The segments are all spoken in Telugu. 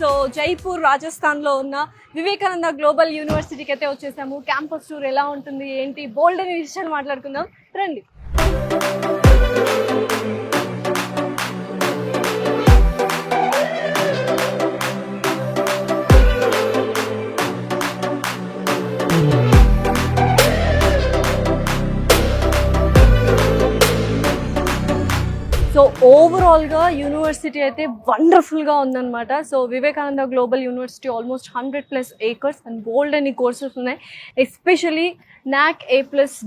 సో జైపూర్ రాజస్థాన్లో ఉన్న వివేకానంద గ్లోబల్ యూనివర్సిటీకి అయితే వచ్చేసాము. క్యాంపస్ టూర్ ఎలా ఉంటుంది ఏంటి బోల్డ్ అనే విషయాలు మాట్లాడుకుందాం రండి. సో ఓవరాల్గా యూనివర్సిటీ అయితే వండర్ఫుల్గా ఉందన్నమాట. So Vivekananda global university almost 100+ acres and బోల్డ్ అని కోర్సెస్ ఉన్నాయి. Especially NAAC A+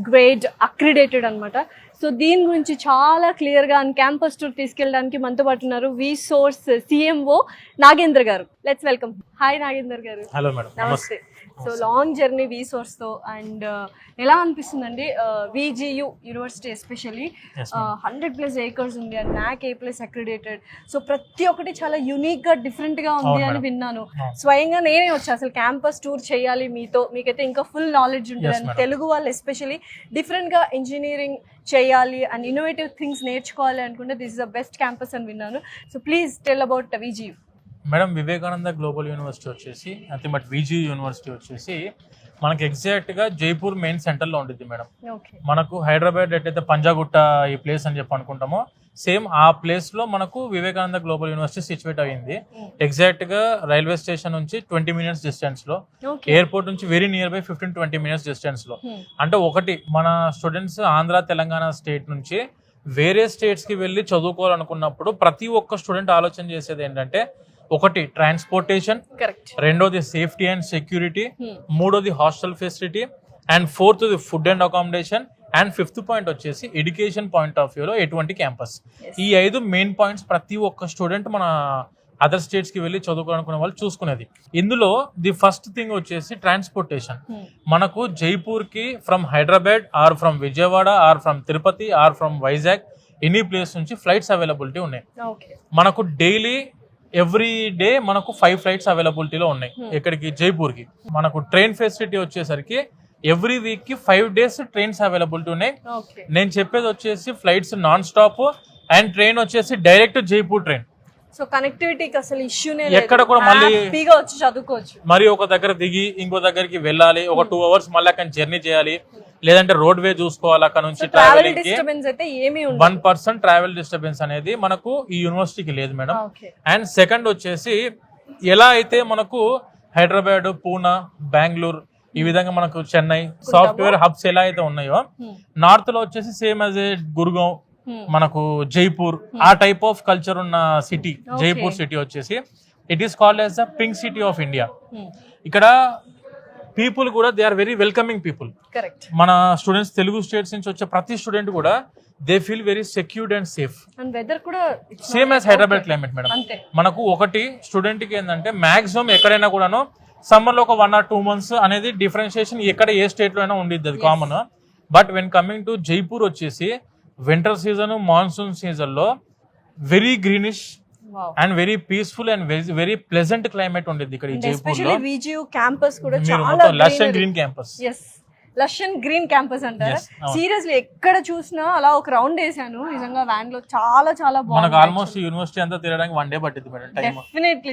grade accredited అనమాట. సో దీని గురించి చాలా క్లియర్గా అండ్ క్యాంపస్ టూర్ తీసుకెళ్ళడానికి మనతో పాటు ఉన్నారు విసోర్స్ CMO నాగేంద్ర గారు. Let's welcome. హాయ్ నాగేంద్ర గారు. Hello madam. నమస్తే. సో లాంగ్ జర్నీ విసోర్స్తో అండ్ ఎలా అనిపిస్తుందండి VGU యూనివర్సిటీ ఎస్పెషల్లీ 100+ acres ఉంది and NAAC A+ accredited. So ప్రతి ఒక్కటి చాలా యూనిక్గా డిఫరెంట్గా ఉంది అని విన్నాను. స్వయంగా నేనే వచ్చా అసలు క్యాంపస్ టూర్ చేయాలి మీతో, మీకైతే ఇంకా ఫుల్ నాలెడ్జ్ ఉంటుంది అండ్ తెలుగు వాళ్ళు ఎస్పెషల్లీ డిఫరెంట్గా ఇంజనీరింగ్ చేయాలి అండ్ ఇన్నోవేటివ్ థింగ్స్ నేర్చుకోవాలి అనుకుంటే this is the best campus అని విన్నాను. So please tell about VGU. Madam Vivekananda global university వచ్చేసి నథింగ్ బట్ VGU యూనివర్సిటీ వచ్చేసి మనకి ఎగ్జాక్ట్గా జైపూర్ మెయిన్ సెంటర్లో ఉంటుంది మేడం. మనకు హైదరాబాద్ ఎట్టయితే పంజాగుట్ట ఈ ప్లేస్ అని చెప్పి అనుకుంటామో సేమ్ ఆ ప్లేస్లో మనకు వివేకానంద గ్లోబల్ యూనివర్సిటీ సిచ్యువేట్ అయ్యింది. ఎగ్జాక్ట్గా రైల్వే స్టేషన్ నుంచి 20 minutes డిస్టెన్స్లో, ఎయిర్పోర్ట్ నుంచి వెరీ నియర్ బై 15-20 minutes డిస్టెన్స్లో. అంటే ఒకటి మన స్టూడెంట్స్ ఆంధ్ర తెలంగాణ స్టేట్ నుంచి వేరే స్టేట్స్కి వెళ్ళి చదువుకోవాలనుకున్నప్పుడు ప్రతి ఒక్క స్టూడెంట్ ఆలోచన చేసేది ఏంటంటే ఒకటి ట్రాన్స్పోర్టేషన్, రెండోది సేఫ్టీ అండ్ సెక్యూరిటీ, మూడోది హాస్టల్ ఫెసిలిటీ అండ్ ఫోర్త్ది food and accommodation and fifth point వచ్చేసి ఎడ్యుకేషన్ పాయింట్ ఆఫ్ వ్యూలో ఎటువంటి క్యాంపస్. ఈ 5 మెయిన్ పాయింట్స్ ప్రతి ఒక్క స్టూడెంట్ మన అదర్ స్టేట్స్కి వెళ్ళి చదువుకోవాలనుకునే వాళ్ళు చూసుకునేది. ఇందులో ది ఫస్ట్ థింగ్ వచ్చేసి ట్రాన్స్పోర్టేషన్. మనకు జైపూర్కి from Hyderabad or from Vijayawada or from Tirupati or from Vizag any place నుంచి ఫ్లైట్స్ అవైలబిలిటీ ఉన్నాయి. మనకు డైలీ ఎవ్రీ డే మనకు 5 flights అవైలబిలిటీలో ఉన్నాయి ఇక్కడికి జైపూర్కి. మనకు ట్రైన్ ఫెసిలిటీ వచ్చేసరికి ఎవ్రీ వీక్ కి 5 days ట్రైన్స్ అవైలబిలిటీ ఉన్నాయి. నేను చెప్పేది వచ్చేసి flights non stop and train వచ్చేసి డైరెక్ట్ జైపూర్ ట్రైన్. సో కనెక్టివిటీకి అసలు ఇష్యూనే ఎక్కడ కూడా మళ్ళీ హ్యాపీగా వచ్చి చదువుకోవచ్చు. మరి ఒక దగ్గర దిగి ఇంకో దగ్గరికి వెళ్ళాలి, ఒక 2 hours మళ్ళీ అక్కడ జర్నీ చేయాలి, లేదంటే రోడ్ వే చూసుకోవాలి. అక్కడ నుంచి ట్రావెలింగ్ కి 1% ట్రావెల్ డిస్టర్బెన్స్ అనేది మనకు ఈ యూనివర్సిటీకి లేదు మేడం. అండ్ సెకండ్ వచ్చేసి ఎలా అయితే మనకు హైదరాబాద్, పూనా, బెంగళూరు ఈ విధంగా మనకు చెన్నై సాఫ్ట్వేర్ హబ్స్ ఎలా అయితే ఉన్నాయో నార్త్ లో వచ్చేసి సేమ్ యాజ్ ఏ గుర్గావ్, మనకు జైపూర్ ఆ టైప్ ఆఫ్ కల్చర్ ఉన్న సిటీ జైపూర్ సిటీ వచ్చేసి it is called as the pink city of India. ఇక్కడ పీపుల్ కూడా they are very welcoming people. మన స్టూడెంట్స్ తెలుగు స్టేట్స్ నుంచి వచ్చే ప్రతి స్టూడెంట్ కూడా they feel very secured and safe. Same as Hyderabad climate madam. మనకు ఒకటి స్టూడెంట్ కి ఏంటంటే మాక్సిమం ఎక్కడైనా కూడాను సమ్మర్ లో ఒక 1 or 2 months అనేది డిఫరెన్షియేషన్ ఎక్కడ ఏ స్టేట్ లో అయినా ఉండిద్ది, అది common. But when coming to Jaipur వచ్చేసి వింటర్ సీజన్, మాన్సూన్ సీజన్ లో very greenish and very peaceful and very pleasant climate ఉండేది ఇక్కడ ఈ జైపూర్ లో. VGU క్యాంపస్ కూడా చాలా lush and green campus. Lush and green campus అంటారా? సీరియస్లీ ఎక్కడ చూసినా అలా ఒక రౌండ్ వేసాను నిజంగా వ్యాన్ లో, చాలా చాలా బాగుంది. మనకు ఆల్మోస్ట్ యూనివర్సిటీ అంతా తిరగడానికి 1 day పట్టింది మేడం టైం.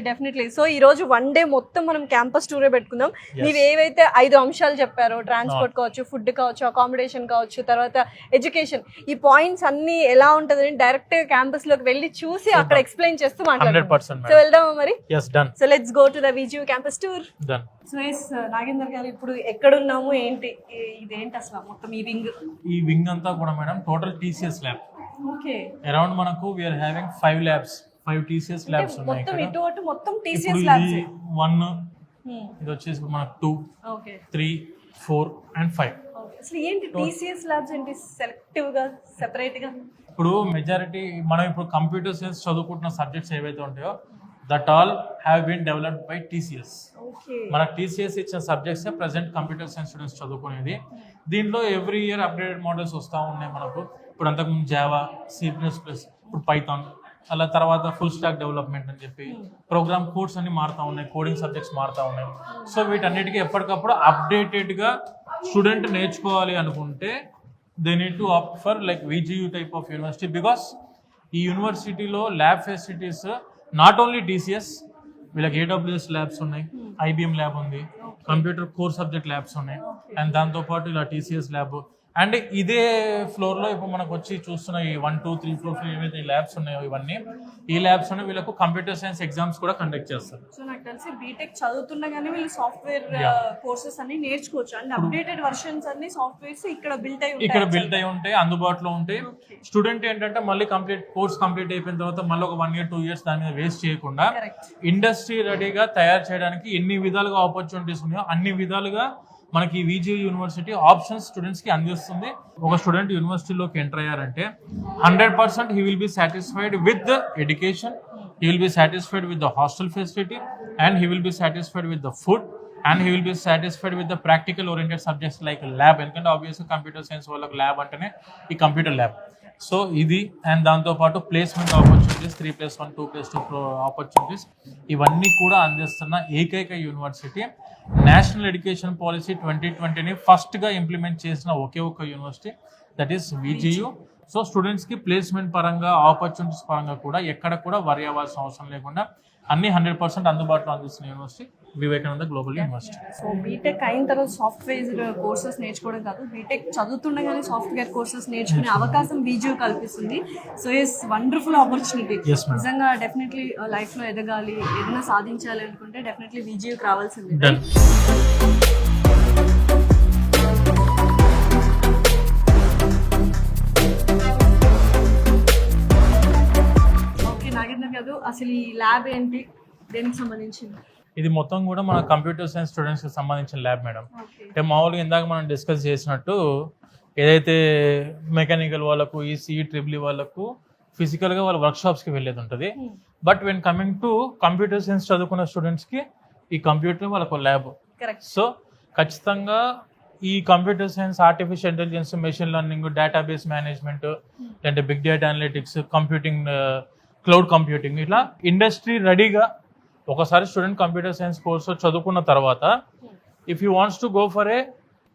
డెఫినెట్లీ. సో ఈ రోజు 1 day మొత్తం మనం క్యాంపస్ టూరే పెట్టుకుందాం. మీరు ఏవైతే 5 అంశాలు చెప్పారో, ట్రాన్స్పోర్ట్ కావచ్చు, ఫుడ్ కావచ్చు, అకామిడేషన్ కావచ్చు, తర్వాత ఎడ్యుకేషన్, ఈ పాయింట్స్ అన్ని ఎలా ఉంటదని డైరెక్ట్ క్యాంపస్ లోకి వెళ్ళి చూసి అక్కడ ఎక్స్ప్లెయిన్ చేస్తూ మాట్లాడదాం. సో వెళ్దామా మరి? So let's go to the VGU campus tour. So Nagender గారు ఇప్పుడు ఎక్కడున్నాము ఏంటి, ఇదేంటి అసలు మొత్తం ఈ వింగ్ అంతా కూడా madam total TCS lab. Around మనకు we are having 5 labs, 5 TCS labs ఉన్నాయి ఇక్కడ. మొత్తం ఇటు మొత్తం TCS ల్యాబ్స్. 1 ఇది వచ్చేసి మనకు 2, 3, 4 and 5. అసలు ఏంటి TCS ల్యాబ్స్ ఏంటి సెలెక్టివ్ గా సెపరేట్ గా? ఇప్పుడు మెజారిటీ మనం ఇప్పుడు కంప్యూటర్ సైన్స్ చదువుకుంటున్న సబ్జెక్ట్స్ ఏవైతే ఉంటాయో that all have been developed by TCS. మన TCS ఇచ్చిన subjects present computer science students చదువుకునేది. దీంట్లో ఎవ్రీ ఇయర్ అప్డేటెడ్ మోడల్స్ వస్తూ ఉన్నాయి మనకు. ఇప్పుడు అంతకుముందు జావా, C++, ఇప్పుడు పైథాన్, అలా తర్వాత ఫుల్ స్టాక్ డెవలప్మెంట్ అని చెప్పి ప్రోగ్రామ్ కోడ్స్ అన్ని మారుతూ ఉన్నాయి, కోడింగ్ సబ్జెక్ట్స్ మారుతూ ఉన్నాయి. సో వీటన్నిటికీ ఎప్పటికప్పుడు అప్డేటెడ్గా స్టూడెంట్ నేర్చుకోవాలి అనుకుంటే they need to opt for like VGU type of university. Because ఈ యూనివర్సిటీలో lab facilities not only TCS, వీళ్ళకి AWS ల్యాబ్స్ ఉన్నాయి, IBM ల్యాబ్ ఉంది, కంప్యూటర్ కోర్ సబ్జెక్ట్ ల్యాబ్స్ ఉన్నాయి, అండ్ దాంతోపాటు ఇలా TCS ల్యాబ్. అండ్ ఇదే ఫ్లోర్లో ఇప్పుడు మనకు వచ్చి చూస్తున్న ఈ 1, 2, 3 ఫ్లోర్ ఏవైతే ల్యాబ్స్ ఉన్నాయో ఇవన్నీ, ఈ ల్యాబ్స్ లో వీళ్ళకు కంప్యూటర్ సైన్స్ ఎగ్జామ్స్ కూడా కండక్ట్ చేస్తారు. సో నాకు తెలిసి బీటెక్ చదువుతున్నగానే వీళ్ళు సాఫ్ట్వేర్ కోర్సెస్ అన్ని నేర్చుకోవచ్చు. అండ్ అప్డేటెడ్ వర్షన్స్ అన్ని సాఫ్ట్వేర్స్ ఇక్కడ బిల్ట్ అయి ఉంటాయి, అందుబాటులో ఉంటాయి. స్టూడెంట్ ఏంటంటే మళ్ళీ కోర్స్ కంప్లీట్ అయిపోయిన తర్వాత మళ్ళీ ఒక 1 year 2 years దాని మీద వేస్ట్ చేయకుండా ఇండస్ట్రీ రెడీగా తయారు చేయడానికి ఎన్ని విధాలుగా ఆపర్చునిటీస్ ఉన్నాయో అన్ని విధాలుగా మనకి VGU యూనివర్సిటీ ఆప్షన్స్ స్టూడెంట్స్ కి అందిస్తుంది. ఒక స్టూడెంట్ యూనివర్సిటీలోకి ఎంటర్ అయ్యారంటే 100% he will be satisfied with the education, he will be satisfied with the hostel facility, and he will be satisfied with the food, and he will be satisfied with the practical oriented subjects like lab. ఎందుకంటే ఆబ్వియస్గా కంప్యూటర్ సైన్స్ వాళ్ళకి ల్యాబ్ అంటేనే ఈ కంప్యూటర్ ల్యాబ్. సో ఇది, అండ్ దాంతోపాటు ప్లేస్మెంట్ ఆపర్చునిటీస్ 3+1 2+2 ఆపర్చునిటీస్ ఇవన్నీ కూడా అందిస్తున్న ఏకైక యూనివర్సిటీ. నేషనల్ ఎడ్యుకేషన్ పాలసీ 2020ని ఫస్ట్గా ఇంప్లిమెంట్ చేసిన ఒకే ఒక్క university, that is VGU. So స్టూడెంట్స్కి ప్లేస్మెంట్ పరంగా ఆపర్చునిటీస్ పరంగా కూడా ఎక్కడ కూడా వరి అవ్వాల్సిన అవసరం లేకుండా అన్ని 100% అందుబాటులో అందిస్తున్న university Vivekananda global university. So BTech అయిన తర్వాత సాఫ్ట్వేర్ కోర్సెస్ నేర్చుకోవడం కాదు, బీటెక్ చదువుతుండగానే సాఫ్ట్వేర్ కోర్సెస్ నేర్చుకునే అవకాశం VGU కల్పిస్తుంది. So it's wonderful opportunity. నిజంగా డెఫినెట్లీ లైఫ్లో ఎదగాలి, ఏదైనా సాధించాలి అనుకుంటే డెఫినెట్లీ VGUకి రావాల్సింది. అసలు ఈ ల్యాబ్ ఏంటి, దేనికి సంబంధించింది? ఇది మొత్తం కూడా మన కంప్యూటర్ సైన్స్ స్టూడెంట్స్ కి సంబంధించిన ల్యాబ్ మేడం. అంటే మామూలుగా ఇందాక మనం డిస్కస్ చేసినట్టు ఏదైతే మెకానికల్ వాళ్ళకు, ECE ట్రిపుల్ వాళ్ళకు ఫిజికల్గా వాళ్ళ వర్క్షాప్స్కి వెళ్ళేది ఉంటుంది. But when coming to computer science చదువుకున్న స్టూడెంట్స్కి ఈ కంప్యూటర్ వాళ్ళకు ల్యాబ్. సో ఖచ్చితంగా ఈ computer science, artificial intelligence, machine learning, database management, అంటే big data analytics, computing, cloud computing, ఇట్లా ఇండస్ట్రీ రెడీగా ఒకసారి స్టూడెంట్ కంప్యూటర్ సైన్స్ కోర్సు చదువుకున్న తర్వాత if you wants to go for a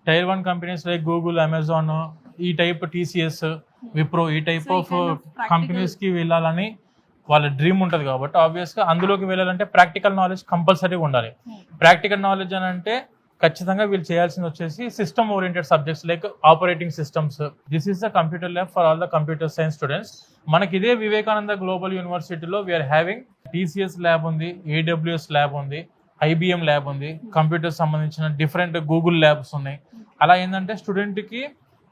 Tier 1 companies like Google, Amazon, ఈ టైప్ TCS, విప్రో, ఈ టైప్ ఆఫ్ కంపెనీస్కి వెళ్ళాలని వాళ్ళ డ్రీమ్ ఉంటుంది. కాబట్టి ఆబ్వియస్గా అందులోకి వెళ్ళాలంటే ప్రాక్టికల్ నాలెడ్జ్ కంపల్సరీగా ఉండాలి. ప్రాక్టికల్ నాలెడ్జ్ అని అంటే ఖచ్చితంగా వీళ్ళు చేయాల్సింది వచ్చేసి system oriented subjects like operating systems. This is the computer lab for all the computer science students. మనకి ఇదే వివేకానంద గ్లోబల్ యూనివర్సిటీలో వీఆర్ హ్యావింగ్ TCS ల్యాబ్ ఉంది, AWS ల్యాబ్ ఉంది, IBM ల్యాబ్ ఉంది, కంప్యూటర్ సంబంధించిన డిఫరెంట్ గూగుల్ ల్యాబ్స్ ఉన్నాయి. అలా ఏంటంటే స్టూడెంట్కి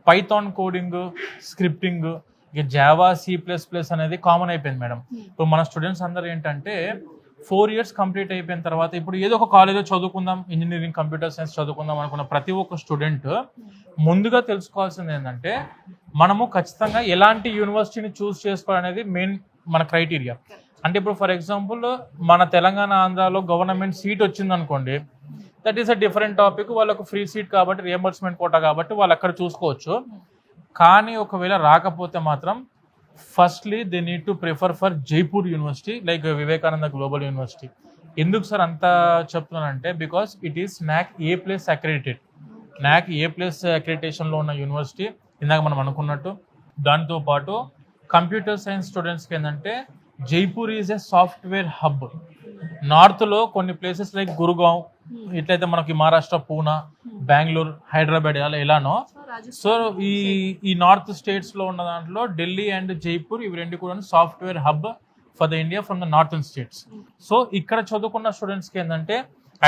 పైథాన్ కోడింగ్, స్క్రిప్టింగ్, ఇక జావా, C++ అనేది కామన్ అయిపోయింది మేడం. ఇప్పుడు మన స్టూడెంట్స్ అందరూ ఏంటంటే 4 years కంప్లీట్ అయిపోయిన తర్వాత ఇప్పుడు ఏదో ఒక కాలేజ్లో చదువుకుందాం, ఇంజనీరింగ్, కంప్యూటర్ సైన్స్ చదువుకుందాం అనుకున్న ప్రతి ఒక్క స్టూడెంట్ ముందుగా తెలుసుకోవాల్సింది ఏంటంటే మనము ఖచ్చితంగా ఎలాంటి యూనివర్సిటీని చూస్ చేసుకోవాలనేది మెయిన్ మన క్రైటీరియా. అంటే ఇప్పుడు ఫర్ ఎగ్జాంపుల్ మన తెలంగాణ, ఆంధ్రాలో గవర్నమెంట్ సీట్ వచ్చింది అనుకోండి, that is a different topic. వాళ్ళకు ఫ్రీ సీట్ కాబట్టి, రియంబర్స్మెంట్ కోటా కాబట్టి వాళ్ళు అక్కడ చూసుకోవచ్చు. కానీ ఒకవేళ రాకపోతే మాత్రం firstly they need to prefer for Jaipur university like Vivekananda global university. ఎందుకు సార్ అంత చెప్తున్నానంటే because it is NAC A+ accredited. NAC A+ అక్రెడిటేషన్లో ఉన్న యూనివర్సిటీ ఇందాక మనం అనుకున్నట్టు. దాంతోపాటు కంప్యూటర్ సైన్స్ స్టూడెంట్స్కి ఏంటంటే Jaipur is a software hub. నార్త్లో కొన్ని ప్లేసెస్ లైక్ గురుగావ్, ఇట్లయితే మనకి మహారాష్ట్ర, పూనా, బెంగళూరు, హైదరాబాద్ ఎలానో, సో ఈ నార్త్ స్టేట్స్లో ఉన్న దాంట్లో ఢిల్లీ అండ్ జైపూర్ ఇవి రెండు కూడా software hub for the India from the northern states. So ఇక్కడ చదువుకున్న స్టూడెంట్స్కి ఏంటంటే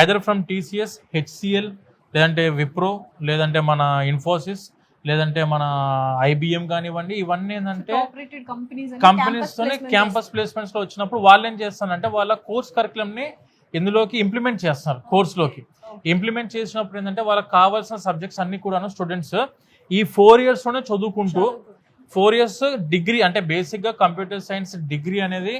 ఐదర్ ఫ్రమ్ TCS, HCL, లేదంటే విప్రో, లేదంటే మన ఇన్ఫోసిస్, లేదంటే మన IBM కానివ్వండి, ఇవన్నీ ఏంటంటే కంపెనీస్తోనే క్యాంపస్ ప్లేస్మెంట్స్లో వచ్చినప్పుడు వాళ్ళు ఏం చేస్తారంటే వాళ్ళ కోర్స్ కరికులంని ఇందులోకి ఇంప్లిమెంట్ చేస్తారు. కోర్సులోకి ఇంప్లిమెంట్ చేసినప్పుడు ఏంటంటే వాళ్ళకి కావాల్సిన సబ్జెక్ట్స్ అన్ని కూడా స్టూడెంట్స్ ఈ 4 yearsలోనే చదువుకుంటూ 4 years డిగ్రీ, అంటే బేసిక్గా కంప్యూటర్ సైన్స్ డిగ్రీ అనేది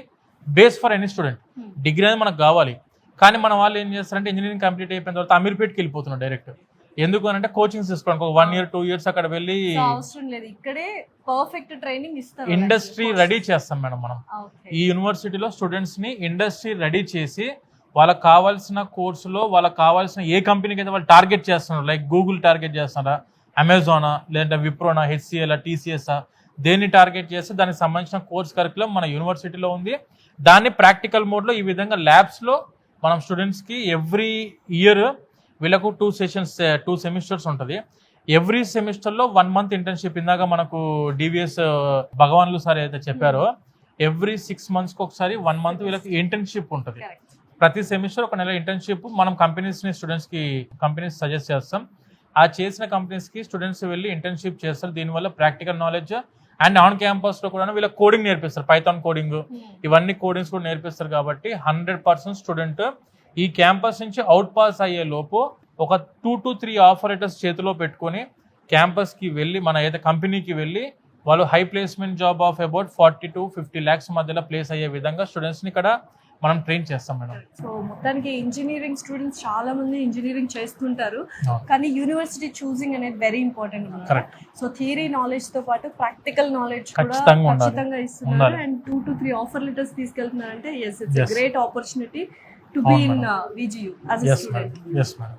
base for any student. Degree అనేది మనకు కావాలి. కానీ మన వాళ్ళు ఏం చేస్తారంటే ఇంజనీరింగ్ కంప్లీట్ అయిపోయిన తర్వాత అమీర్పేట్కి వెళ్ళిపోతున్నారు డైరెక్ట్. ఎందుకు అని అంటే కోచింగ్ తీసుకోవడానికి ఒక 1 year 2 years అక్కడ వెళ్ళి ఇండస్ట్రీ రెడీ చేస్తాం మేడం మనం. ఈ యూనివర్సిటీలో స్టూడెంట్స్ ని ఇండస్ట్రీ రెడీ చేసి వాళ్ళకి కావాల్సిన కోర్సులో వాళ్ళకి కావాల్సిన ఏ కంపెనీకి అయితే వాళ్ళు టార్గెట్ చేస్తున్నారు, లైక్ గూగుల్ టార్గెట్ చేస్తున్నారా, అమెజానా, లేదంటే విప్రోనా, HCL, TCS, దేన్ని టార్గెట్ చేస్తే దానికి సంబంధించిన కోర్స్ కరికులం మన యూనివర్సిటీలో ఉంది. దాన్ని ప్రాక్టికల్ మోడ్లో ఈ విధంగా ల్యాబ్స్లో మనం స్టూడెంట్స్కి ఎవ్రీ ఇయర్ వీళ్ళకు 2 సెమిస్టర్స్ ఉంటుంది. ఎవ్రీ సెమిస్టర్లో 1 month ఇంటర్న్షిప్. ఇందాక మనకు డివిఎస్ భగవాన్లు సార్ ఏదైతే చెప్పారో ఎవ్రీ 6 monthsకి ఒకసారి 1 month వీళ్ళకి ఇంటర్న్షిప్ ఉంటుంది. ప్రతి సెమిస్టర్ ఒక నెల ఇంటర్న్షిప్ మనం స్టూడెంట్స్కి కంపెనీస్ సజెస్ట్ చేస్తాం. ఆ చేసిన కంపెనీస్కి స్టూడెంట్స్ వెళ్ళి ఇంటర్న్షిప్ చేస్తారు. దీనివల్ల ప్రాక్టికల్ నాలెడ్జ్ అండ్ ఆన్ క్యాంపస్లో కూడా వీళ్ళకి కోడింగ్ నేర్పిస్తారు. పైథాన్ కోడింగ్ ఇవన్నీ కోడింగ్స్ కూడా నేర్పిస్తారు. కాబట్టి 100% స్టూడెంట్ ఈ క్యాంపస్ నుంచి అవుట్ పాస్ అయ్యే లోపు ఒక 2 to 3 ఆఫర్ లెటర్స్ చేతిలో పెట్టుకొని క్యాంపస్కి వెళ్ళి మన ఏదైతే కంపెనీకి వెళ్ళి వాళ్ళు high placement job of about 40 to 50 lakhs మధ్యలో ప్లేస్ అయ్యే విధంగా స్టూడెంట్స్ని ఇక్కడ మనం ట్రైన్ చేస్తాం మేడం. సో మొత్తానికి ఇంజనీరింగ్ స్టూడెంట్స్ చాలా మంది ఇంజనీరింగ్ చేస్తుంటారు, కానీ యూనివర్సిటీ చూసింగ్ అనేది very important. Correct. So theory knowledge తో పాటు ప్రాక్టికల్ నాలెడ్జ్ కూడా ఖచ్చితంగా ఇస్తున్నారు. అండ్ 2 to 3 ఆఫర్ లెటర్స్ తీసుకెళ్తున్నారంటే it's a great opportunity to be in VGU as a student. yes madam.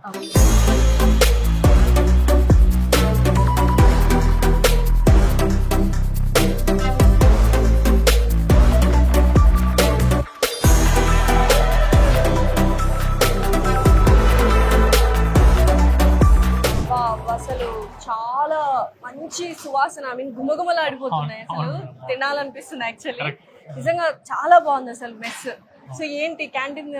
అసలు చాలా మంచి సువాసన, ఐ మీన్ గుమగుమలాడిపోతున్నాయి. అసలు తినాలనిపిస్తుంది యాక్చువల్లీ. నిజంగా చాలా బాగుంది అసలు మెస్. సో ఏంటి క్యాంటీన్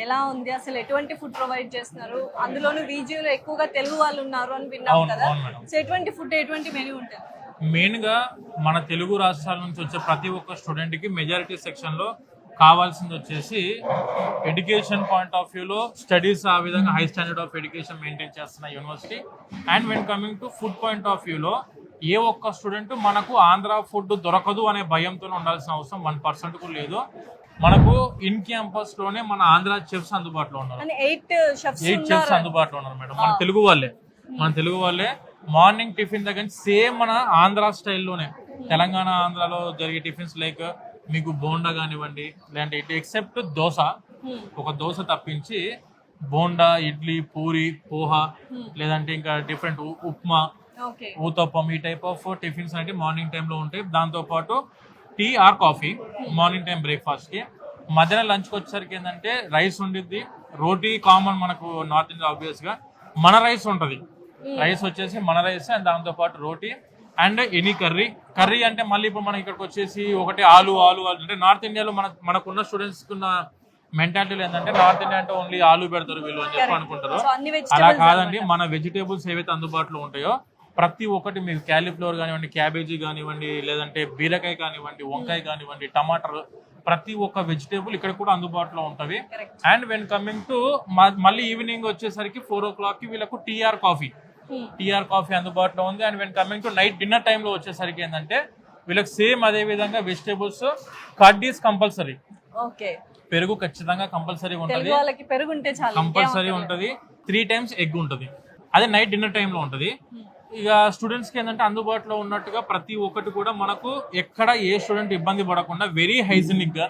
ఎలా ఉంది, అసలు ఎటువంటి ఫుడ్ ప్రొవైడ్ చేస్తున్నారు? అందులోనూ VGUలో ఎక్కువగా తెలుగు వాళ్ళు ఉన్నారు అని విన్నాం కదా. సో ఎటువంటి ఫుడ్, ఎటువంటి మెనూ ఉంటుంది? మెయిన్గా మన తెలుగు రాష్ట్రాల నుంచి వచ్చే ప్రతి ఒక్క స్టూడెంట్కి మెజారిటీ సెక్షన్లో కావాల్సింది వచ్చేసి ఎడ్యుకేషన్ పాయింట్ ఆఫ్ వ్యూలో స్టడీస్ ఆ విధంగా high standard of education maintain చేస్తున్న university. And when coming to food point of వ్యూలో ఏ ఒక్క స్టూడెంట్ మనకు ఆంధ్ర ఫుడ్ దొరకదు అనే భయంతో ఉండాల్సిన అవసరం 1% కూడా లేదు. మనకు ఇన్ క్యాంపస్ లోనే మన ఆంధ్ర చెఫ్స్ అందుబాటులో ఉన్నారు. 8 చెఫ్స్ అందుబాటులో ఉన్నారు మేడం. మన తెలుగు వాళ్ళే మార్నింగ్ టిఫిన్ దగ్గర సేమ్ మన ఆంధ్ర స్టైల్లోనే తెలంగాణ ఆంధ్రాలో జరిగే టిఫిన్స్ లైక్ మీకు బోండా కానివ్వండి, లేదంటే ఇటు ఎక్సెప్ట్ దోశ, ఒక దోశ తప్పించి బోండా, ఇడ్లీ, పూరి, పోహా, లేదంటే ఇంకా డిఫరెంట్ ఉప్మా, ఊతప్పం, ఈ టైప్ ఆఫ్ టిఫిన్స్ అనేవి మార్నింగ్ టైంలో ఉంటాయి. దాంతోపాటు tea or coffee morning time బ్రేక్ఫాస్ట్కి. మధ్యాహ్నం లంచ్కి వచ్చేసరికి ఏంటంటే రైస్ ఉండిద్ది. రోటీ కామన్ మనకు నార్త్ ఇండియా ఆబ్వియస్గా. మన రైస్ ఉంటుంది, రైస్ వచ్చేసి మన రైస్ అండ్ దాంతోపాటు రోటీ అండ్ ఎనీ కర్రీ అంటే మళ్ళీ ఇప్పుడు మనం ఇక్కడికి వచ్చేసి ఒకటి ఆలు అంటే నార్త్ ఇండియాలో మనకున్న స్టూడెంట్స్కి ఉన్న మెంటాలిటీలో ఏంటంటే నార్త్ ఇండియా అంటే ఓన్లీ ఆలు పెడతారు వీళ్ళు అని చెప్పి అనుకుంటారు. అలా కాదండి. మన వెజిటేబుల్స్ ఏవైతే అందుబాటులో ఉంటాయో ప్రతి ఒక్కటి మీకు క్యాలీఫ్లవర్ కానివ్వండి, క్యాబేజీ కానివ్వండి, లేదంటే బీరకాయ కానివ్వండి, వంకాయ కానివ్వండి, టమాటాలు, ప్రతి ఒక్క వెజిటేబుల్ ఇక్కడ కూడా అందుబాటులో ఉంటవి. అండ్ వెన్ కమింగ్ టు మళ్ళీ ఈవినింగ్ వచ్చేసరికి 4 o'clock వీళ్ళకు టీఆర్ కాఫీ అందుబాటులో ఉంది. And when coming to night dinner టైంలో వచ్చేసరికి ఏంటంటే వీళ్ళకి సేమ్ అదే విధంగా వెజిటేబుల్స్, కర్డ్ ఈస్ కంపల్సరీ, పెరుగు ఖచ్చితంగా కంపల్సరీ ఉంటుంది, కంపల్సరీ ఉంటుంది. 3 times ఎగ్ ఉంటుంది. అదే నైట్ డిన్నర్ టైంలో ఉంటుంది. ఇక స్టూడెంట్స్కి ఏంటంటే అందుబాటులో ఉన్నట్టుగా ప్రతి ఒక్కటి కూడా మనకు ఎక్కడ ఏ స్టూడెంట్ ఇబ్బంది పడకుండా వెరీ హైజీనిక్గా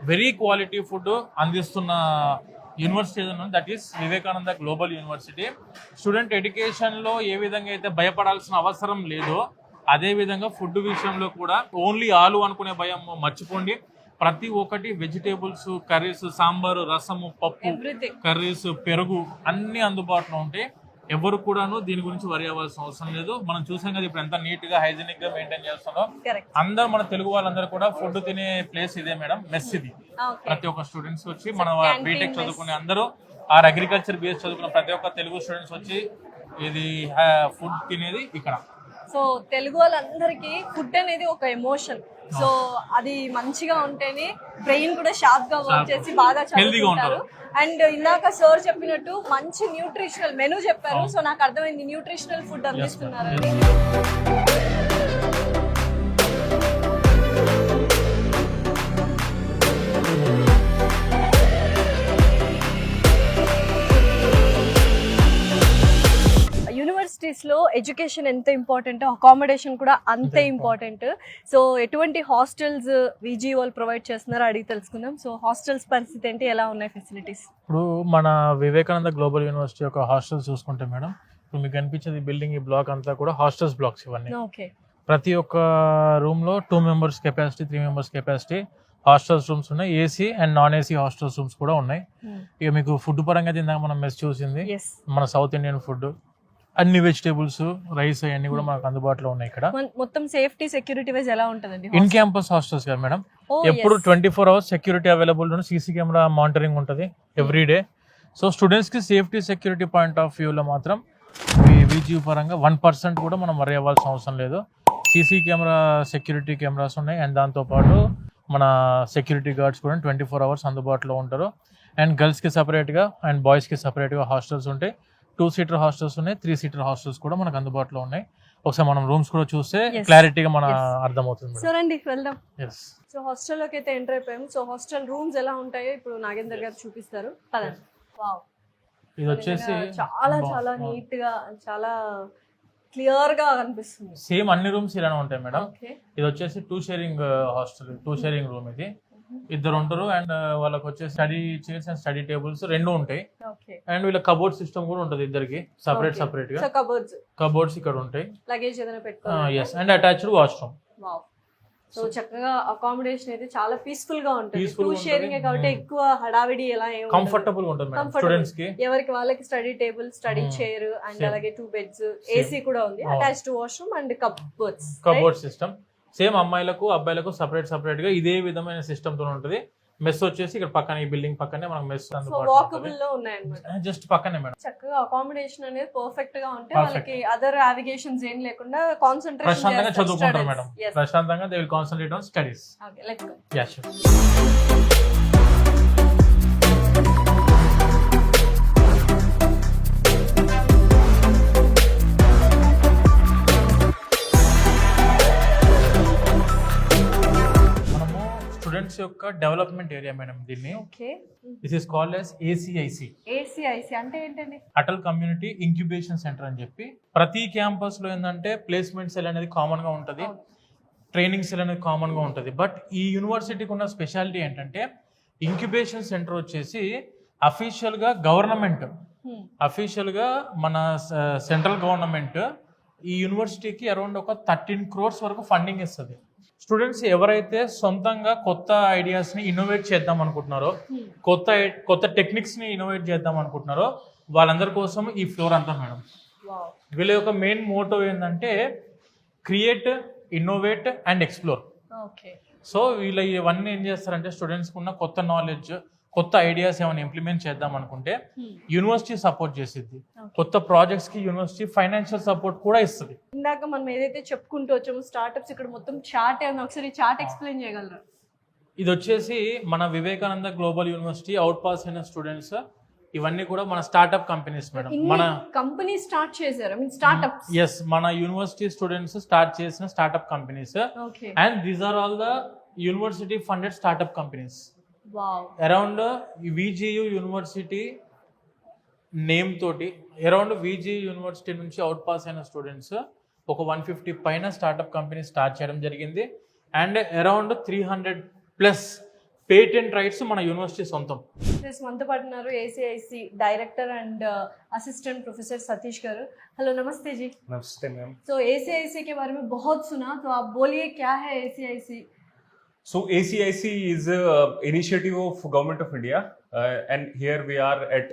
వెరీ క్వాలిటీ ఫుడ్ అందిస్తున్న యూనివర్సిటీ ఏదైనా that is Vivekananda global university. Student ఎడ్యుకేషన్లో ఏ విధంగా అయితే భయపడాల్సిన అవసరం లేదో అదే విధంగా ఫుడ్ విషయంలో కూడా ఓన్లీ ఆలు అనుకునే భయం మర్చిపోండి. ప్రతి ఒక్కటి వెజిటేబుల్స్, కర్రీస్, సాంబారు, రసము, పప్పు, కర్రీస్, పెరుగు అన్నీ అందుబాటులో ఉంటాయి. ఎవరు కూడాను దీని గురించి వరి అవ్వాల్సిన అవసరం లేదు. మనం చూసాం కదా ఇప్పుడు ఎంత నీట్ గా హైజీనిక్ గా మెయింటైన్ చేస్తారో. అందరూ మన తెలుగు వాళ్ళందరూ కూడా ఫుడ్ తినే ప్లేస్ ఇదే మేడం, మెస్ ఇది. ప్రతి ఒక్క స్టూడెంట్స్ వచ్చి మన బీటెక్ చదువుకునే అందరూ ఆర్ అగ్రికల్చర్ బేస్ చదువుకున్న ప్రతి ఒక్క తెలుగు స్టూడెంట్స్ వచ్చి ఇది ఫుడ్ తినేది ఇక్కడ. సో తెలుగు వాళ్ళందరికీ ఫుడ్ అనేది ఒక ఎమోషన్. సో అది మంచిగా ఉంటేనే బ్రెయిన్ కూడా షార్ప్ గా వర్క్ చేసి బాగా చదువుకుంటారు. అండ్ ఇందాక సార్ చెప్పినట్టు మంచి న్యూట్రిషనల్ మెనూ చెప్పారు. సో నాకు అర్థమైంది న్యూట్రిషనల్ ఫుడ్ అందిస్తున్నారు. యూనివర్సిటీస్లో ఎడ్యుకేషన్ ఎంత ఇంపార్టెంటో అకామిడేషన్ కూడా అంతే ఇంపార్టెంట్. సో ఎటువంటి హాస్టల్స్ VGU వాళ్ళు ప్రొవైడ్ చేస్తున్నారో అడిగి తెలుసుకుందాం. సో హాస్టల్స్ పరిస్థితి ఏంటి, ఎలా ఉన్నాయి ఫెసిలిటీస్? ఇప్పుడు మన వివేకానంద గ్లోబల్ యూనివర్సిటీ యొక్క హాస్టల్స్ చూసుకుంటే మేడం, ఇప్పుడు మీకు కనిపించేది బిల్డింగ్, ఈ బ్లాక్ అంతా కూడా హాస్టల్స్ బ్లాక్స్ ఇవన్నీ. ఓకే. ప్రతి ఒక్క రూమ్లో 2 members capacity, 3 members capacity hostels rooms ఉన్నాయి, AC and non AC hostels rooms కూడా ఉన్నాయి. ఇక మీకు ఫుడ్ పరంగా అయితే ఇందాక మనం మెస్ చూసింది ఎస్ మన సౌత్ ఇండియన్ ఫుడ్, అన్ని వెజిటేబుల్స్, రైస్ అన్ని కూడా మనకు అందుబాటులో ఉన్నాయి ఇక్కడ. మొత్తం సేఫ్టీ సెక్యూరిటీ వైజ్ ఎలా ఉంటుందండి? ఇన్ క్యాంపస్ హాస్టల్స్ కదా మేడం, ఎప్పుడు 24 hours security available, CC camera monitoring ఉంటుంది ఎవ్రీడే. సో స్టూడెంట్స్కి సేఫ్టీ సెక్యూరిటీ పాయింట్ ఆఫ్ వ్యూలో మాత్రం విజియు పరంగా 1% కూడా మనం వరి అవ్వాల్సిన అవసరం లేదు. సీసీ కెమెరా సెక్యూరిటీ కెమెరాస్ ఉన్నాయి అండ్ దాంతోపాటు మన సెక్యూరిటీ గార్డ్స్ కూడా 24 hours అందుబాటులో ఉంటారు. అండ్ గర్ల్స్కి సపరేట్గా అండ్ బాయ్స్కి సపరేట్గా హాస్టల్స్ ఉంటాయి. 2-seater హాస్టల్స్ ఉన్నాయి, 3-seater హాస్టల్స్ కూడా మనకు అందుబాటులో ఉన్నాయి. ఒకసారి మనం రూమ్స్ కూడా చూస్తే క్లారిటీగా మన అర్థమవుతుంది. సో రండి వెళ్దాం. ఎస్, సో హాస్టల్లోకి అయితే ఎంటర్ అయిపోయాము. సో హాస్టల్ రూమ్స్ ఎలా ఉంటాయో ఇప్పుడు నాగేందర్ గారు చూపిస్తారు. పదండి. వావ్, ఇది వచ్చేసి చాలా చాలా నీట్ గా, చాలా క్లియర్ గా కనిపిస్తుంది. సేమ్ అన్ని రూమ్స్ ఇలానే ఉంటాయి మేడం. ఓకే, ఇది వచ్చేసి 2 sharing హాస్టల్, 2 sharing రూమ్. ఇది ఇద్దరు ఉంటారు అండ్ వాళ్ళకి వచ్చేసి study chairs and study tables రెండు ఉంటాయి. ఓకే, అండ్ వీళ్ళ కబోర్డ్ సిస్టమ్ కూడా ఉంటుంది ఇద్దరికి సపరేట్ గా. సో కబోర్డ్స్ ఇక్కడ ఉంటాయి. లగేజ్ ఏదైనా పెట్టుకోవాలి. Yes, and attached washroom. Wow, so చక్కగా అకామిడేషన్ అయితే చాలా పీస్ఫుల్ గా ఉంటుంది. Peaceful 2 గా sharing ఉంటుంది. కాబట్టి ఎక్కువ హడావిడి ఎలా ఏం కంఫర్టబుల్ ఉంటుంది మేడం స్టూడెంట్స్ కి. ఎవరికి వాళ్ళకి study table, study chair and అలాగే 2 beds, ఏసీ కూడా ఉంది, attached washroom and cupboard system. Same అమ్మాయిలకు అబ్బాయిలకు సపరేట్ గా ఇదే విధమైన సిస్టమ్ తో ఉంటుంది. మెస్ వచ్చేసి ఇక్కడ పక్కన, ఈ బిల్డింగ్ పక్కనే మనకు మెస్ వాకబుల్ లో ఉన్నాయన్నమాట. జస్ట్ పక్కనే మేడం. చక్కగా అకామిడేషన్ అనేది పర్ఫెక్ట్ గా ఉంటే వాళ్ళకి అదర్ నావిగేషన్స్ ఏం లేకుండా కాన్సంట్రేషన్ ప్రశాంతంగా చదువుకుంటారు మేడం. ప్రశాంతంగా they will concentrate on studies. Okay, let's go. Yeah sure. Students యొక్క డెవలప్మెంట్ ఏరియా మేడం దీన్ని. Okay, this is called as ACIC. ACIC అంటే ఏంటండి? అటల్ కమ్యూనిటీ ఇంక్యుబేషన్ సెంటర్ అని చెప్పి. ప్రతి క్యాంపస్ లో ఏంటంటే ప్లేస్మెంట్ సెల్ అనేది కామన్ గా ఉంటుంది, ట్రైనింగ్ సెల్ అనేది కామన్ గా ఉంటుంది. బట్ ఈ యూనివర్సిటీకి ఉన్న స్పెషాలిటీ ఏంటంటే ఇంక్యుబేషన్ సెంటర్ వచ్చేసి అఫీషియల్ గా గవర్నమెంట్, అఫీషియల్ గా మన సెంట్రల్ గవర్నమెంట్ ఈ యూనివర్సిటీకి అరౌండ్ ఒక 13 crores వరకు ఫండింగ్ ఇస్తుంది. స్టూడెంట్స్ ఎవరైతే సొంతంగా కొత్త ఐడియాస్ ని ఇన్నోవేట్ చేద్దాం అనుకుంటున్నారో, కొత్త టెక్నిక్స్ ని ఇన్నోవేట్ చేద్దాం అనుకుంటున్నారో వాళ్ళందరి కోసం ఈ ఫ్లోర్ అంతా మేడం. వీళ్ళ యొక్క మెయిన్ మోటో ఏంటంటే create, innovate and explore. So వీళ్ళ ఇవన్నీ ఏం చేస్తారంటే స్టూడెంట్స్కి ఉన్న కొత్త నాలెడ్జ్, కొత్త ఐడియాస్ ఏమైనా ఇంప్లిమెంట్ చేద్దాం అనుకుంటే యూనివర్సిటీ సపోర్ట్ చేసిద్ది. కొత్త ప్రాజెక్ట్స్ కి యూనివర్సిటీ ఫైనాన్షియల్ సపోర్ట్ కూడా ఇస్తుంది. ఇందాక మనం ఏదైతే చెప్పుకుంటూ వచ్చామో స్టార్ట్అప్స్, ఇక్కడ మొత్తం చార్ట్ ఏమన్నా ఒకసారి చార్ట్ ఎక్స్ప్లెయిన్ చేయగలరా? ఇది వచ్చేసి మన Vivekananda global university out pass అయిన స్టూడెంట్స్, ఇవన్నీ కూడా మన స్టార్ట్అప్ కంపెనీస్ మేడం. మన కంపెనీ స్టార్ట్ చేశారు, ఐ మీన్ స్టార్ట్అప్స్. ఎస్, మన యూనివర్సిటీ స్టూడెంట్స్ స్టార్ట్ చేసిన startup companies. And these are all the university funded startup companies. Around VGU university name తోటి అరౌండ్ విజియు యూనివర్సిటీ నుంచి అవుట్ పాస్ అయిన స్టూడెంట్స్ ఒక 150 పైన స్టార్ట్అప్ కంపెనీ స్టార్ట్ చేయడం జరిగింది. అండ్ అరౌండ్ 300+ పేటెంట్ రైట్స్ మన యూనివర్సిటీ సొంతం. మనతో పాటు ఉన్నారు ACIC director and assistant professor Satish garu. Hello, नमस्ते जी. नमस्ते मैम. तो ACIC के बारे में बहुत सुना, तो आप बोलिए क्या है ACIC? So ACIC is a initiative of Government of India, and here we are at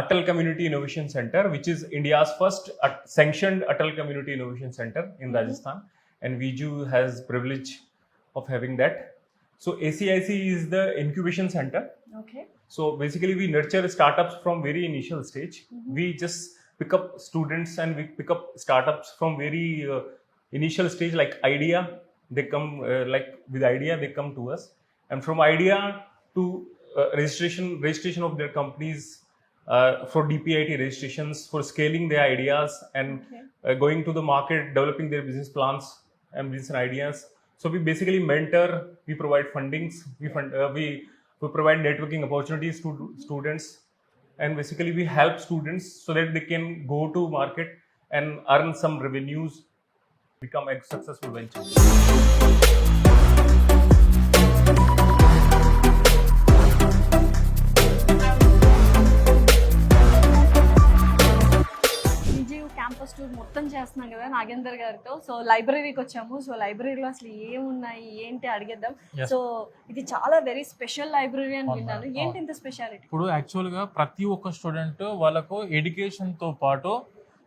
Atal Community Innovation Center, which is India's first sanctioned Atal Community Innovation Center in Rajasthan, and VIJU has privilege of having that. So ACIC is the incubation center. Okay. So basically we nurture startups from very initial stage. We just pick up students and we pick up startups from very initial stage, like idea. They come like with idea, they come to us, and from idea to registration of their companies, for DPIT registrations, for scaling their ideas and going to the market, developing their business plans and business ideas. So we basically mentor, we provide fundings, we provide networking opportunities to students, and basically we help students so that they can go to market and earn some revenues, become a successful venture. Campus tour మొత్తం చేస్తున్నాం కదా నాగేందర్ గారితో. సో లైబ్రరీకి వచ్చాము. సో లైబ్రరీలో అసలు ఏమున్నాయి ఏంటి అడిగేద్దాం. సో ఇది చాలా వెరీ స్పెషల్ లైబ్రరీ అని విన్నాను. ఏంటి ఇంత స్పెషాలిటీ? ఇప్పుడు యాక్చువల్గా ప్రతి ఒక్క స్టూడెంట్ వాళ్ళకు ఎడ్యుకేషన్తో పాటు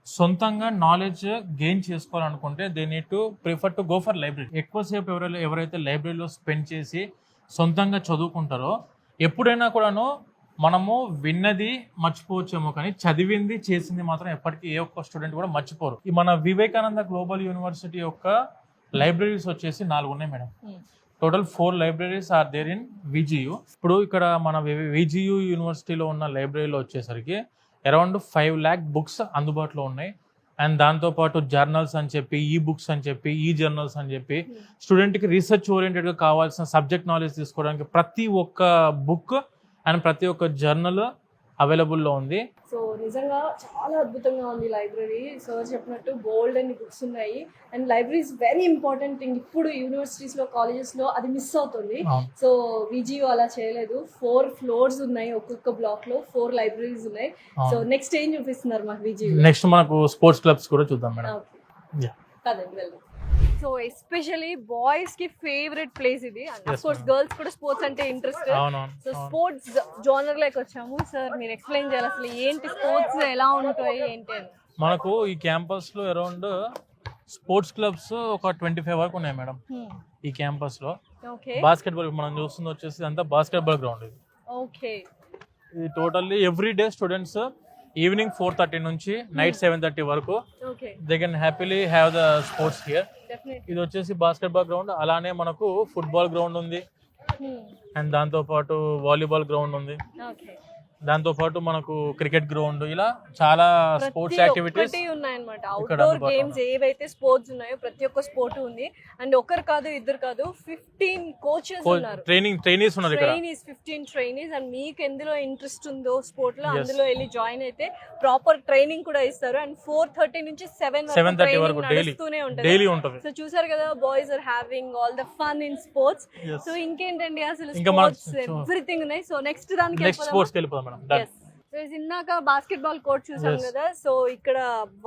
సొంతంగా నాలెడ్జ్ గెయిన్ చేసుకోవాలనుకుంటే they need to prefer to go for library. ఎక్కువసేపు ఎవరైతే లైబ్రరీలో స్పెండ్ చేసి సొంతంగా చదువుకుంటారో ఎప్పుడైనా కూడాను మనము విన్నది మర్చిపోవచ్చేమో కానీ చదివింది చేసింది మాత్రం ఎప్పటికీ ఏ ఒక్క స్టూడెంట్ కూడా మర్చిపోరు. ఈ మన వివేకానంద గ్లోబల్ యూనివర్సిటీ యొక్క లైబ్రరీస్ వచ్చేసి 4 ఉన్నాయి madam. Total 4 libraries are there in VGU. ఇప్పుడు ఇక్కడ మన విజియు యూనివర్సిటీలో ఉన్న లైబ్రరీలో వచ్చేసరికి అరౌండ్ 5 lakh బుక్స్ అందుబాటులో ఉన్నాయి. అండ్ దాంతోపాటు జర్నల్స్ అని చెప్పి, ఈ బుక్స్ అని చెప్పి, ఈ జర్నల్స్ అని చెప్పి స్టూడెంట్కి రీసెర్చ్ ఓరియంటెడ్గా కావాల్సిన సబ్జెక్ట్ నాలెడ్జ్ తీసుకోవడానికి ప్రతి ఒక్క బుక్ అండ్ ప్రతి ఒక్క జర్నల్ అవైలబుల్లో ఉంది. సో నిజంగా చాలా అద్భుతంగా ఉంది లైబ్రరీ. సార్ చెప్పినట్టు బోల్డ్ అని బుక్స్ ఉన్నాయి. And library is very important thing. ఇప్పుడు యూనివర్సిటీస్లో కాలేజెస్లో అది మిస్ అవుతుంది. సో విజియు అలా చేయలేదు. 4 floors ఉన్నాయి. ఒక్కొక్క బ్లాక్లో 4 libraries ఉన్నాయి. సో నెక్స్ట్ ఏం చూపిస్తున్నారు మాకు విజియు? నెక్స్ట్ మనకు స్పోర్ట్స్ క్లబ్స్ కూడా చూద్దాం మేడం. కదండి వెళ్దాం. సో ఎస్పెషల్లీ బాయ్స్ కి ఫేవరెట్ ప్లేస్ ఇది. అఫ్ కోర్స్ గర్ల్స్ కూడా స్పోర్ట్స్ అంటే ఇంట్రెస్ట్. సో స్పోర్ట్స్ జోనర్ లోకి వచ్చాము. సార్ మీరు ఎక్స్ప్లెయిన్ చేయాలి అసలు ఏంటి స్పోర్ట్స్ ఎలా ఉంటాయి ఏంటి అని. మనకు ఈ క్యాంపస్ లో అరౌండ్ స్పోర్ట్స్ క్లబ్స్ ఒక 25 వరకు ఉన్నాయి మేడం ఈ క్యాంపస్ లో. బాస్కెట్బాల్ మనం చూస్తుంది వచ్చేసి అంతా బాస్కెట్బాల్ గ్రౌండ్ ఇది. ఓకే. ఇది totally every day students evening 4:30 నుంచి నైట్ 7:30 వరకు they can happily have the swords here. ఇది వచ్చేసి బాస్కెట్బాల్ గ్రౌండ్. అలానే మనకు ఫుట్బాల్ గ్రౌండ్ ఉంది అండ్ దాంతో పాటు వాలీబాల్ గ్రౌండ్ ఉంది. దాంతో పాటు మనకు క్రికెట్ గ్రౌండ్, ఇలా చాలా స్పోర్ట్స్ యాక్టివిటీస్ ఉన్నాయన్నమాట. అవుట్డోర్ గేమ్స్ ఏవైతే స్పోర్ట్స్ ఉన్నాయో ప్రతి ఒక్క స్పోర్ట్ ఉంది. అండ్ ఒకరు కాదు ఇద్దరు కాదు 15 కోచెస్ ఉన్నారు. ట్రైనీస్ ఉన్నారు ఇక్కడ. 15 ట్రైనీస్. అండ్ మీకు ఎందులో ఇంట్రెస్ట్ ఉందో స్పోర్ట్ లో అందులో వెళ్ళి జాయిన్ అయితే ప్రాపర్ ట్రైనింగ్ కూడా ఇస్తారు. అండ్ 4:30 నుంచి 7:30 వరకు డైలీ ఉంటుంది. సో చూసారు కదా, boys are having all the fun in sports. So ఇంకేంటండి అసలు స్పోర్ట్స్ ఎవ్రీథింగ్ ఉన్నాయి. సో నెక్స్ట్ స్పోర్ట్స్ వెళ్ళిపోదాం. ఇందాక బాస్కెట్బాల్ కోర్ట్ చూసాం కదా. సో ఇక్కడ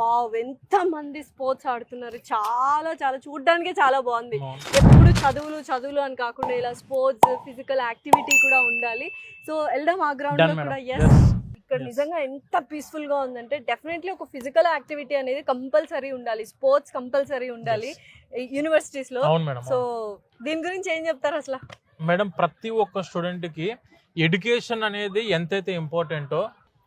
వావ్ ఎంత మంది స్పోర్ట్స్ ఆడుతున్నారు. చాలా చాలా చూడడానికి చాలా బాగుంది. ఎప్పుడు చదువులు అని కాకుండా ఇలా స్పోర్ట్స్ ఫిజికల్ యాక్టివిటీ కూడా ఉండాలి. సో వెళ్దాం ఆ గ్రౌండ్ లో కూడా. ఇక్కడ నిజంగా ఎంత పీస్ఫుల్ గా ఉందంటే డెఫినెట్లీ ఒక ఫిజికల్ యాక్టివిటీ అనేది కంపల్సరీ ఉండాలి. స్పోర్ట్స్ కంపల్సరీ ఉండాలి యూనివర్సిటీస్ లో. సో దీని గురించి ఏం చెప్తారు అసలు మేడం? ప్రతి ఒక్క స్టూడెంట్ కి ఎడ్యుకేషన్ అనేది ఎంతైతే ఇంపార్టెంటో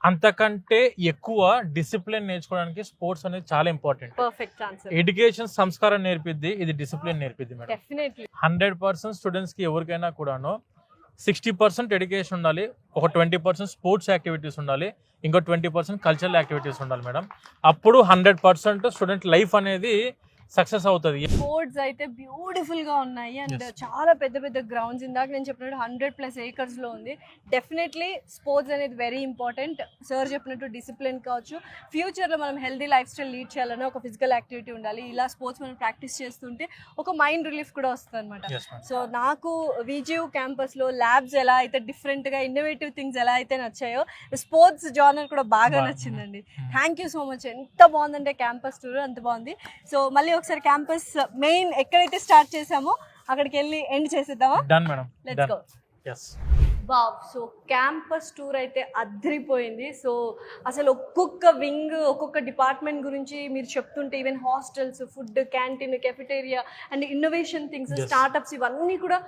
అంతకంటే ఎక్కువ డిసిప్లిన్ నేర్చుకోవడానికి స్పోర్ట్స్ అనేది చాలా ఇంపార్టెంట్. Perfect answer. ఎడ్యుకేషన్ సంస్కారం నేర్పిద్ది, ఇది డిసిప్లిన్ నేర్పిద్ది మేడం. డెఫినెట్లీ 100% స్టూడెంట్స్ కి ఎవరికైనా కూడాను 60% ఎడ్యుకేషన్ ఉండాలి, ఒక 20% స్పోర్ట్స్ యాక్టివిటీస్ ఉండాలి, ఇంకో 20% కల్చరల్ యాక్టివిటీస్ ఉండాలి మేడం. అప్పుడు 100% స్టూడెంట్ లైఫ్ అనేది సక్సెస్ అవుతుంది. స్పోర్ట్స్ అయితే బ్యూటిఫుల్ గా ఉన్నాయి అండ్ చాలా పెద్ద పెద్ద గ్రౌండ్స్. ఇందాక నేను చెప్పినట్టు 100+ acres లో ఉంది. డెఫినెట్లీ స్పోర్ట్స్ అనేది వెరీ ఇంపార్టెంట్. సార్ చెప్పినట్టు డిసిప్లిన్ కావచ్చు. ఫ్యూచర్ లో మనం హెల్దీ లైఫ్ స్టైల్ లీడ్ చేయాలన్నా ఒక ఫిజికల్ యాక్టివిటీ ఉండాలి. ఇలా స్పోర్ట్స్ మనం ప్రాక్టీస్ చేస్తుంటే ఒక మైండ్ రిలీఫ్ కూడా వస్తుంది అనమాట. సో నాకు విజియు క్యాంపస్ లో ల్యాబ్స్ ఎలా అయితే డిఫరెంట్ గా ఇన్నోవేటివ్ థింగ్స్ ఎలా అయితే నచ్చాయో స్పోర్ట్స్ జానర్ కూడా బాగా నచ్చిందండి. Thank you so much. ఎంత బాగుందంటే క్యాంపస్ టూర్ అంత బాగుంది. సో మళ్ళీ ఒకసారి క్యాంపస్ మెయిన్ ఎక్కడైతే స్టార్ట్ చేసామో అక్కడికి వెళ్ళి ఎండ్ చేసేద్దామా? Done madam. Let's go. yes wow. So campus tour అయితే అద్రిపోయింది. సో అసలు ఒక్కొక్క వింగ్ ఒక్కొక్క డిపార్ట్మెంట్ గురించి మీరు చెప్తుంటే even hostels, food, canteen, cafeteria and innovation things, startups ఇవన్నీ కూడా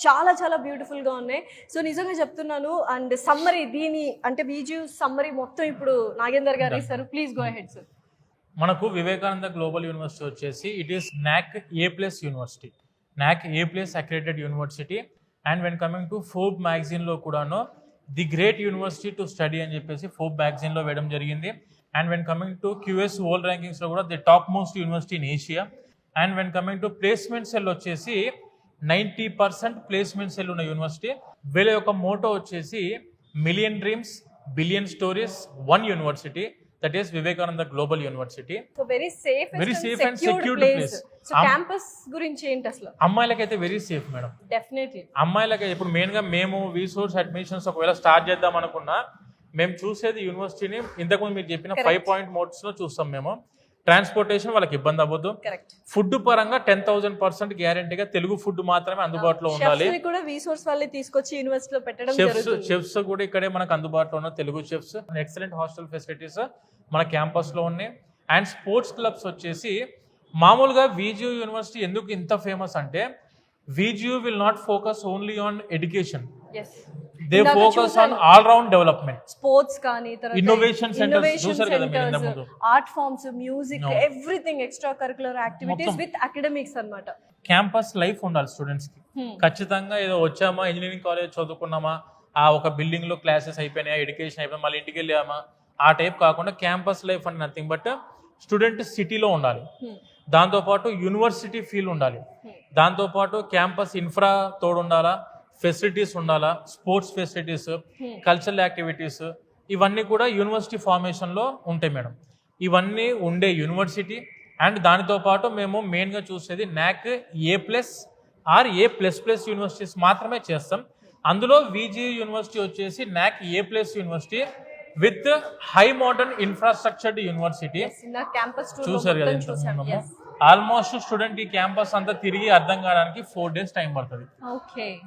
చాలా చాలా బ్యూటిఫుల్గా ఉన్నాయి. సో నిజంగా చెప్తున్నాను. అండ్ సమ్మరీ దీని అంటే విజియు సమ్మరీ మొత్తం ఇప్పుడు నాగేందర్ గారు ఇస్తారు. Please go ahead sir. మనకు వివేకానంద గ్లోబల్ యూనివర్సిటీ వచ్చేసి it is NAC A+ university, NAC A+ accredited university. And when coming to Forbes మ్యాగజైన్లో కూడాను the great university to study అని చెప్పేసి ఫోర్బ్ మ్యాగజైన్లో వేయడం జరిగింది. And when coming to QS world ర్యాంకింగ్స్లో కూడా the top most university in Asia. And when coming to placement cell వచ్చేసి 90% ప్లేస్మెంట్ సెల్ ఉన్న యూనివర్సిటీ. వీళ్ళ యొక్క మోటో వచ్చేసి million dreams, billion stories, 1 university. That is Vivekananda Global University. So very safe and secured place. So campus గురించి ఏంటి అసలు? అమ్మాయిలకైతే వెరీ సేఫ్ మేడం. డెఫినెట్లీ అమ్మాయిలకి ఇప్పుడు మెయిన్ గా మేము రీసోర్స్ అడ్మిషన్స్ ఒకవేళ స్టార్ట్ చేద్దాం అనుకున్నా మేము చూసేది యూనివర్సిటీని ఇంతకుముందు మీరు చెప్పిన 5 point మోడ్స్ లో చూస్తాం మేము. ట్రాన్స్పోర్టేషన్ వాళ్ళకి ఇబ్బంది అవ్వదు. కరెక్ట్. ఫుడ్ పరంగా 10,000% గ్యారంటీగా తెలుగు ఫుడ్ మాత్రమే అందుబాటులో ఉండాలి. షెఫ్స్ కూడా రీసోర్స్ వాళ్ళే తీసుకొచ్చి యూనివర్సిటీలో పెట్టడం జరుగుతుంది. చెఫ్స్ కూడా ఇక్కడే మనకు అందుబాటులో ఉన్న Telugu chefs. Excellent hostel facilities మన క్యాంపస్ లో ఉన్నాయి. అండ్ స్పోర్ట్స్ క్లబ్స్ వచ్చేసి మామూలుగా VGU యూనివర్సిటీ ఎందుకు ఇంత ఫేమస్ అంటే VGU will not focus only on education, they focus on all round development. Sports కానీ ఇన్నోవేషన్ సెంటర్స్ చూసారు కదా మీరు ఇంతకు ముందు. Art forms, music, everything extra curricular activities with academics అన్నమాట. క్యాంపస్ లైఫ్ ఉండాలి స్టూడెంట్స్ కి. ఖచ్చితంగా ఏదో వచ్చామా ఇంజనీరింగ్ కాలేజ్ చదువుకున్నామా, ఆ ఒక బిల్డింగ్ లో క్లాసెస్ అయిపోయినాయా, ఎడ్యుకేషన్ అయిపోయినా మళ్ళీ ఇంటికి వెళ్ళామా, ఆ టైప్ కాకుండా క్యాంపస్ లైఫ్ అంటే నథింగ్ బట్ స్టూడెంట్ సిటీలో ఉండాలి, దాంతోపాటు యూనివర్సిటీ ఫీల్ ఉండాలి, దాంతోపాటు క్యాంపస్ ఇన్ఫ్రా తోడు ఉండాలా, ఫెసిలిటీస్ ఉండాలా, స్పోర్ట్స్ ఫెసిలిటీస్, కల్చరల్ యాక్టివిటీస్, ఇవన్నీ కూడా యూనివర్సిటీ ఫార్మేషన్లో ఉంటాయి మేడం. ఇవన్నీ ఉండే యూనివర్సిటీ. అండ్ దానితో పాటు మేము మెయిన్గా చూసేది NAC A+ or A++ universities మాత్రమే చేస్తాం. అందులో VGU యూనివర్సిటీ వచ్చేసి NAC A+ university with high modern infrastructured university. చూసారు కదా, ఆల్మోస్ట్ స్టూడెంట్ ఈ క్యాంపస్ అంతా తిరిగి అర్థం కావడానికి 4 days టైం పడుతుంది.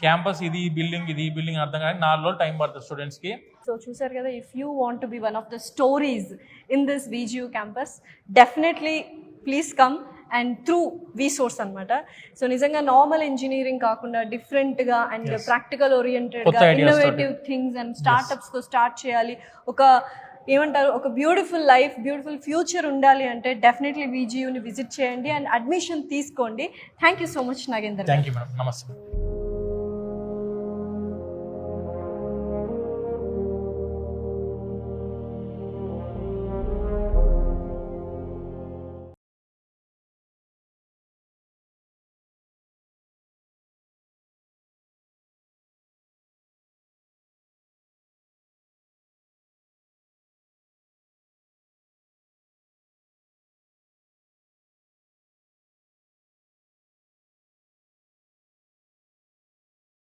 క్యాంపస్ ఇది ఈ బిల్డింగ్ అర్థం కావడానికి 4 రోజులు టైం పడుతుంది స్టూడెంట్స్ కి. సో చూసారు కదా, if you want to be one of the stories in this VGU campus, definitely please come and through V-Source అనమాట. సో నిజంగా నార్మల్ ఇంజనీరింగ్ కాకుండా డిఫరెంట్గా అండ్ ప్రాక్టికల్ ఓరియంటెడ్గా ఇన్నోవేటివ్ థింగ్స్ అండ్ స్టార్ట్అప్స్తో స్టార్ట్ చేయాలి, ఒక ఏమంటారు ఒక బ్యూటిఫుల్ లైఫ్, బ్యూటిఫుల్ ఫ్యూచర్ ఉండాలి అంటే డెఫినెట్లీ VGUని విజిట్ చేయండి అండ్ అడ్మిషన్ తీసుకోండి. Thank you so much Nagender. Thank you madam. నమస్తే.